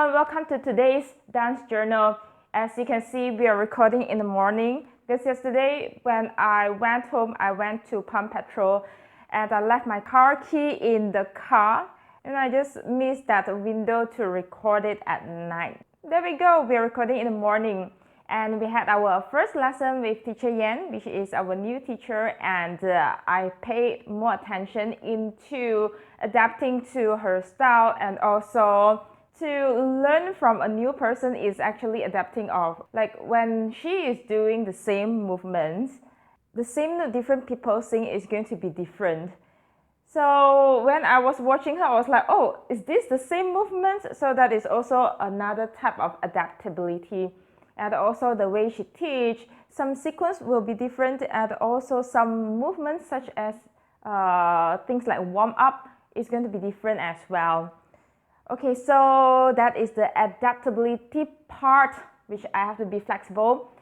everyone, welcome to today's dance journal. As you can see, we are recording in the morning because yesterday when I went home, I went to pump petrol and I left my car key in the car and I just missed that window to record it at night. There we go, we are recording in the morning and we had our first lesson with teacher Yan, which is our new teacher, and I paid more attention into adapting to her style and also to learn from a new person is actually adapting of, like when she is doing the same movements, the same different people sing is going to be different. So when I was watching her, I was like, oh, is this the same movement? So that is also another type of adaptability. And also the way she teach, some sequence will be different, and also some movements such as things like warm up is going to be different as well. Okay, so that is the adaptability part, which I have to be flexible.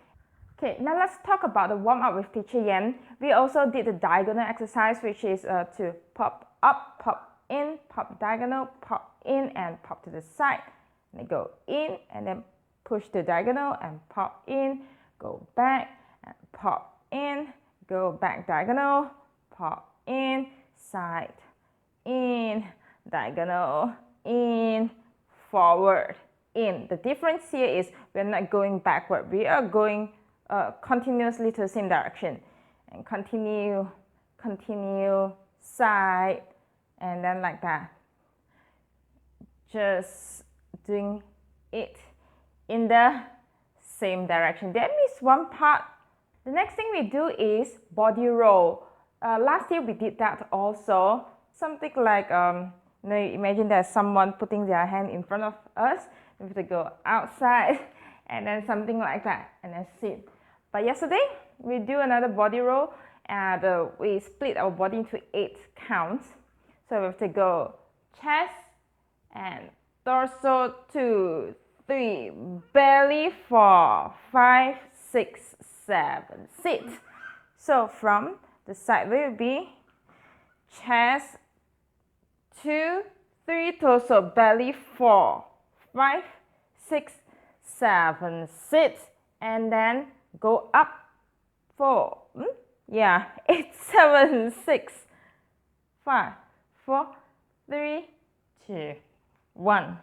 Okay, now let's talk about the warm up with teacher Yan. We also did the diagonal exercise, which is to pop up, pop in, pop diagonal, pop in, and pop to the side. And then go in, and then push the diagonal and pop in, go back, and pop in, go back diagonal, pop in, side, in, diagonal, in, forward, in. The difference here is we're not going backward, we are going continuously to the same direction. And continue, continue, side, and then like that. Just doing it in the same direction. That means one part. The next thing we do is body roll. Last year we did that also. Something like, imagine there's someone putting their hand in front of us. We have to go outside and then something like that and then sit. But yesterday we do another body roll and we split our body into 8 counts. So we have to go chest and torso 2, 3, belly 4, 5, 6, 7, sit. So from the side way will be chest 2, 3, torso, belly 4, 5, 6, 7, sit, and then go up 4, 8, 7, 6, 5, 4, 3, 2, 1.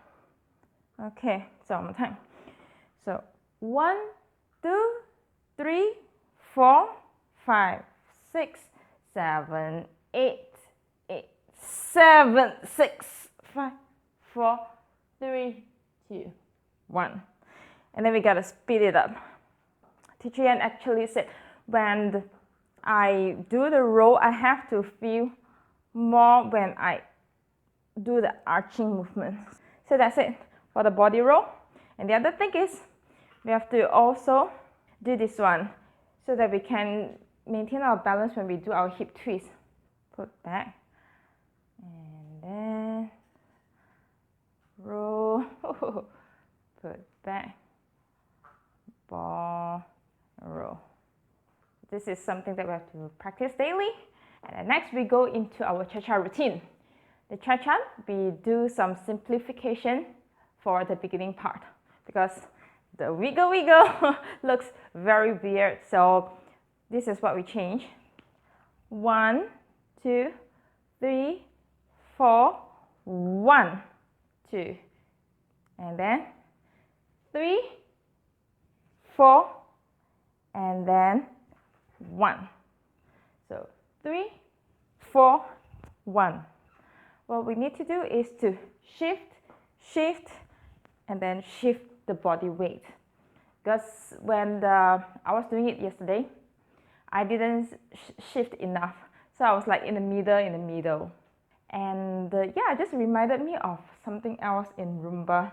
Okay, so one more time. So 1, 2, 3, 4, 5, 6, 7, 8, 7, 6, 5, 4, 3, 2, 1. And then we gotta speed it up. Teacher Yan actually said when I do the roll, I have to feel more when I do the arching movement. So that's it for the body roll. And the other thing is we have to also do this one so that we can maintain our balance when we do our hip twist. Put back and then roll, put back, ball, roll. This is something that we have to practice daily. And then next we go into our cha-cha routine. The cha-cha, we do some simplification for the beginning part because the wiggle looks very weird. So this is what we change. 1, 2, 3, 4, 1, 2, and then 3, 4, and then 1. So 3, 4, 1. What we need to do is to shift, and then shift the body weight. Because when I was doing it yesterday, I didn't shift enough. So I was like in the middle. And it just reminded me of something else in Rumba,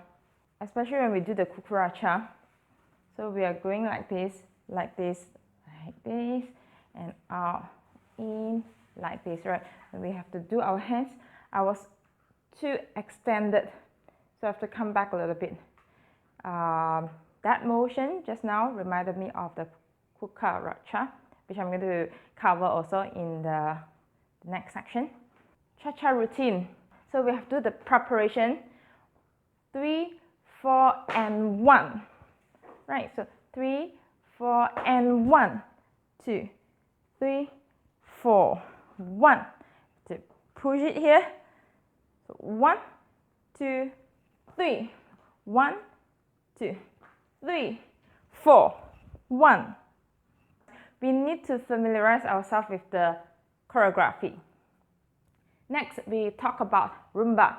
especially when we do the Cucaracha. So we are going like this, and out, in, like this, right? And we have to do our hands. I was too extended, so I have to come back a little bit. That motion just now reminded me of the Cucaracha, which I'm going to cover also in the next section. Cha-cha routine. So we have to do the preparation. 3, 4, and 1. Right, so 3, 4, and 1, 2, 3, 4, 1. To push it here. So 1, 2, 3, 1, 2, 3, 4, 1. We need to familiarize ourselves with the choreography. Next, we talk about Rumba.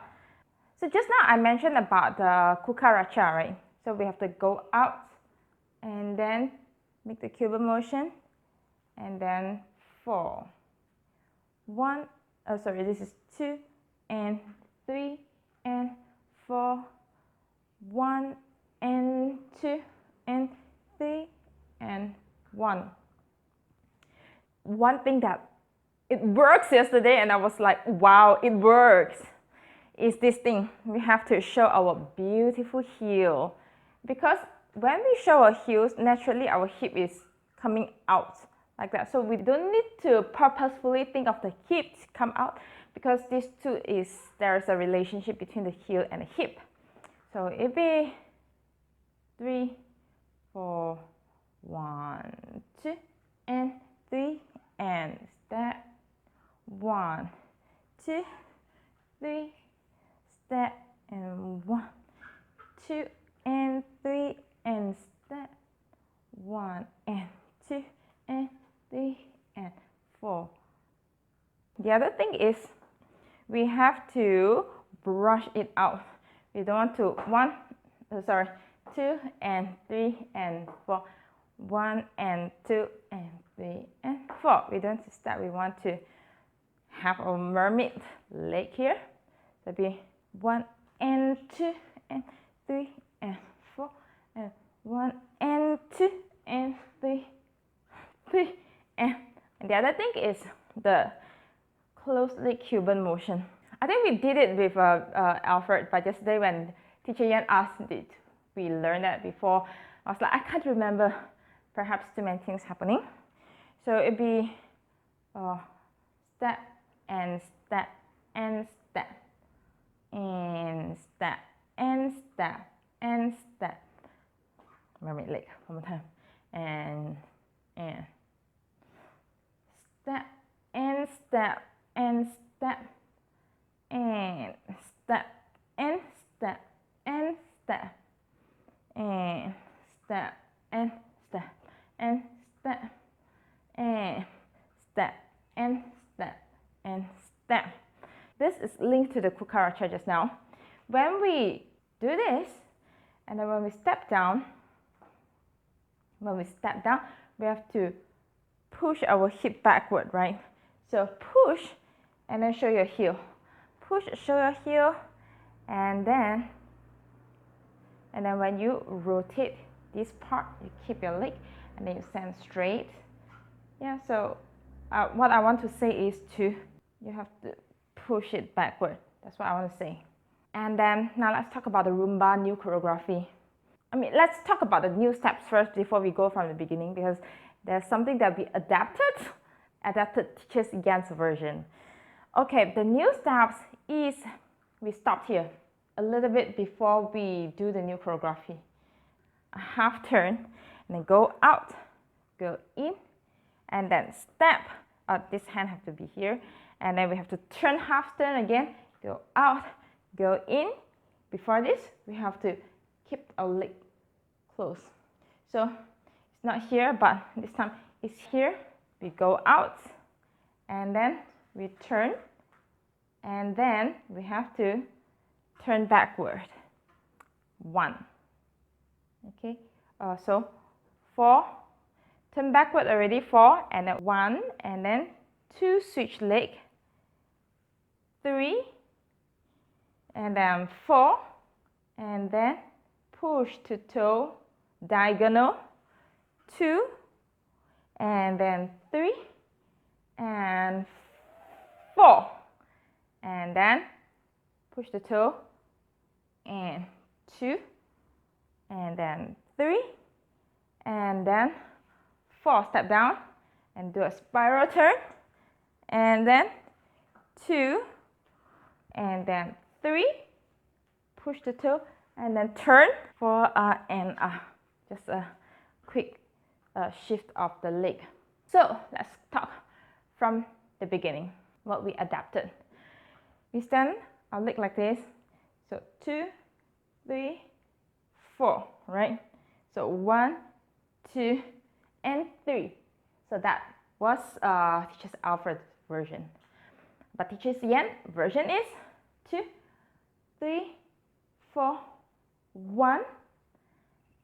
So just now I mentioned about the Cucaracha, right? So we have to go out and then make the Cuban motion and then 4. 1, this is 2 and 3 and 4. 1 and 2 and 3 and 1. One thing that it works yesterday and I was like, wow, it works, is this thing. We have to show our beautiful heel, because when we show our heels, naturally our hip is coming out like that. So we don't need to purposefully think of the hip to come out, because these two there's a relationship between the heel and the hip. So it'd be 3, 4, 1, 2 and 3 and step. 1, 2, 3, step, and 1, 2 and 3 and step. 1 and 2 and 3 and 4. The other thing is we have to brush it out. We don't want to 2 and 3 and 4. 1 and 2 and 3 and 4. We don't start. We want to have a mermaid leg here. So be 1 and 2 and 3 and 4 and 1 and 2 and 3 and the other thing is the closed leg Cuban motion. I think we did it with Alfred, but yesterday when teacher Yan asked did we learn that before, I was like, I can't remember, perhaps too many things happening. So it'd be step and step and step and step and step and step. Mermaid leg one more time. And step and step and step and step and step and step and step and step and step and step and step and step. This is linked to the Cucaracha just now. When we do this, and then when we step down, we have to push our hip backward, right? So push, and then show your heel. Push, show your heel, and then when you rotate this part, you keep your leg, and then you stand straight. Yeah, so what I want to say is you have to push it backward. That's what I want to say. And then now let's talk about the Rumba new choreography. Let's talk about the new steps first before we go from the beginning, because there's something that we adapted teacher Yan's version. Okay, the new steps is we stopped here a little bit before we do the new choreography. A half turn, and then go out, go in, and then step. This hand has to be here, and then we have to turn half turn again, go out, go in. Before this, we have to keep our leg close. So it's not here, but this time it's here. We go out, and then we turn, and then we have to turn backward. 1. Okay, so 4. Turn backward already, 4, and then 1, and then 2, switch leg, 3, and then 4, and then push to toe, diagonal, 2, and then 3, and 4, and then push the toe, and 2, and then 3, and then 4, step down and do a spiral turn, and then 2, and then 3, push the toe, and then turn for just a quick shift of the leg. So let's talk from the beginning, what we adapted. We stand our leg like this. So 2, 3, 4, right? So 1, 2, and 3. So that was Teacher Alfred's version. But Teacher Yen version is 2, 3, 4, 1,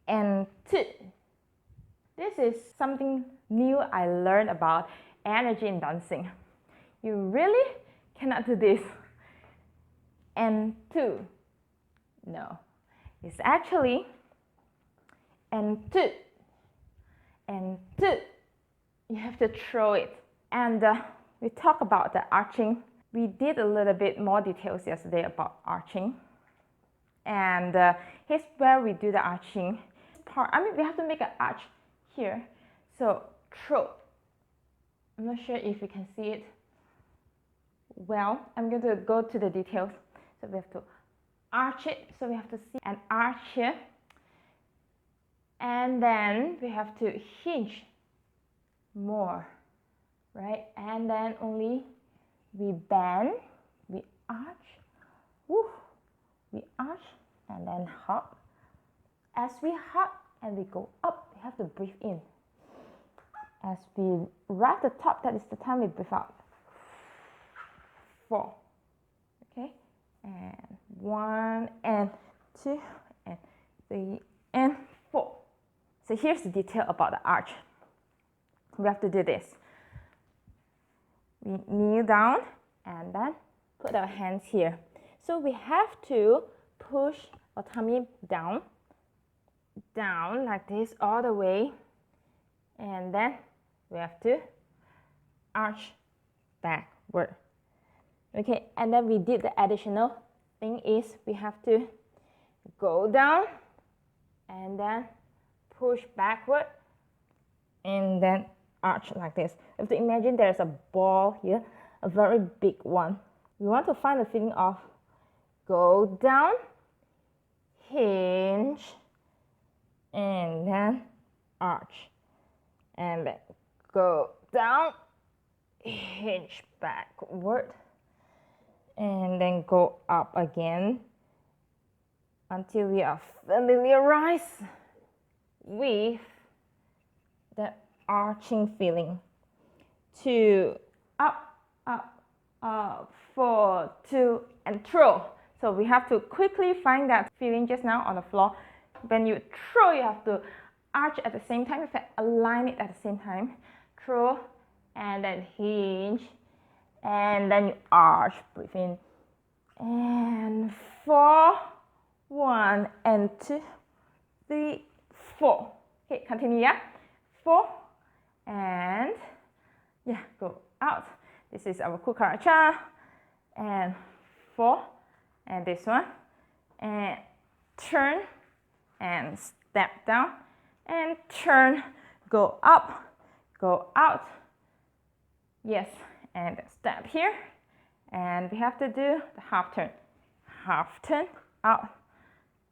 and 2. This is something new I learned about energy in dancing. You really cannot do this and 2. No, it's actually and 2 and 2. You have to throw it. And we talked about the arching. We did a little bit more details yesterday about arching. And here's where we do the arching part. I mean, we have to make an arch here. So throw. I'm not sure if you can see it well. I'm going to go to the details. So we have to arch it. So we have to see an arch here. And then we have to hinge more, right? And then only we bend, we arch, woo, we arch, and then hop. As we hop and we go up, we have to breathe in. As we arrive at the top, that is the time we breathe out. 4, okay? And 1, and 2, and 3, and 4. So here's the detail about the arch. We have to do this. We kneel down and then put our hands here. So we have to push our tummy down like this all the way. And then we have to arch backward. Okay, and then we did the additional thing is we have to go down and then push backward and then arch like this. You have to imagine there's a ball here, a very big one. You want to find the feeling of go down, hinge, and then arch. And then go down, hinge backward, and then go up again until we are familiarized with the arching feeling. 2, up, up, up, 4, 2, and throw. So we have to quickly find that feeling just now on the floor. When you throw, you have to arch at the same time. You have to align it at the same time. Throw, and then hinge, and then you arch. Breathe in, and 4, 1, and 2, 3, 4. Okay, continue, yeah? 4, and yeah, go out. This is our Cucaracha, and 4, and this one, and turn, and step down, and turn, go up, go out, yes, and step here, and we have to do the half turn, out,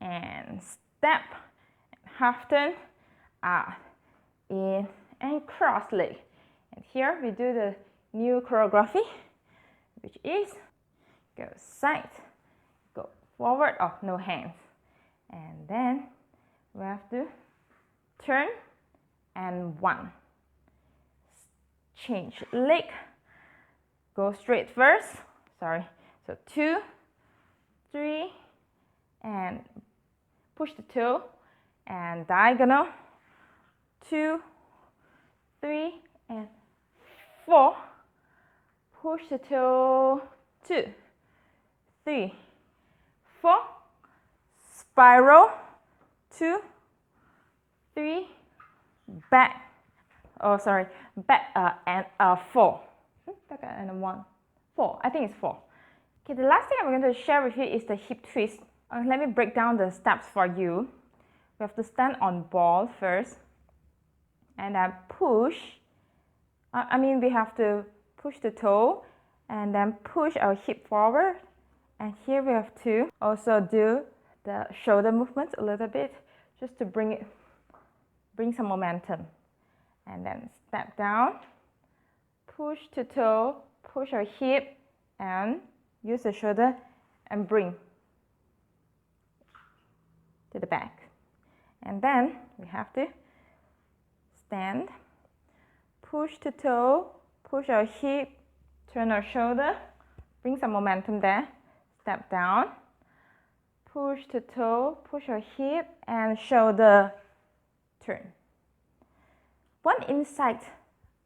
and step, half turn, out, in, and cross leg. And here we do the new choreography, which is go side, go forward, oh, no hands, and then we have to turn and 1, change leg, go straight first, sorry, so 2, 3, and push the toe and diagonal, 2, 3, and 4, push the toe, 2, 3, 4, spiral, 2, 3, back, oh sorry, back and 4, back and 1, 4, I think it's 4. Okay, the last thing I'm going to share with you is the hip twist. Let me break down the steps for you. We have to stand on ball first, and then push. We have to push the toe, and then push our hip forward. And here we have to also do the shoulder movement a little bit, just to bring some momentum. And then step down, push to toe, push our hip, and use the shoulder and bring to the back. And then we have to stand, push to toe, push our hip, turn our shoulder, bring some momentum there, step down, push to toe, push our hip, and shoulder turn. One insight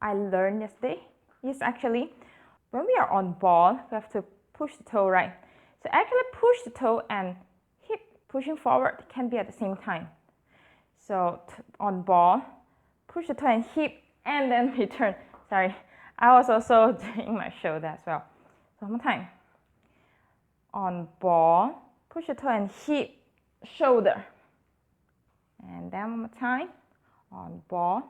I learned yesterday is actually when we are on ball, we have to push the toe, right? So actually push the toe and hip pushing forward can be at the same time. So on ball, push the toe and hip, and then we turn. Sorry, I was also doing my shoulder as well. So one more time. On ball, push the toe and hip, shoulder. And then one more time. On ball,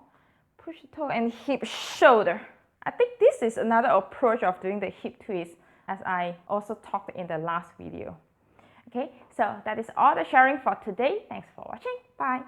push the toe and hip, shoulder. I think this is another approach of doing the hip twist, as I also talked in the last video. Okay, so that is all the sharing for today. Thanks for watching. Bye.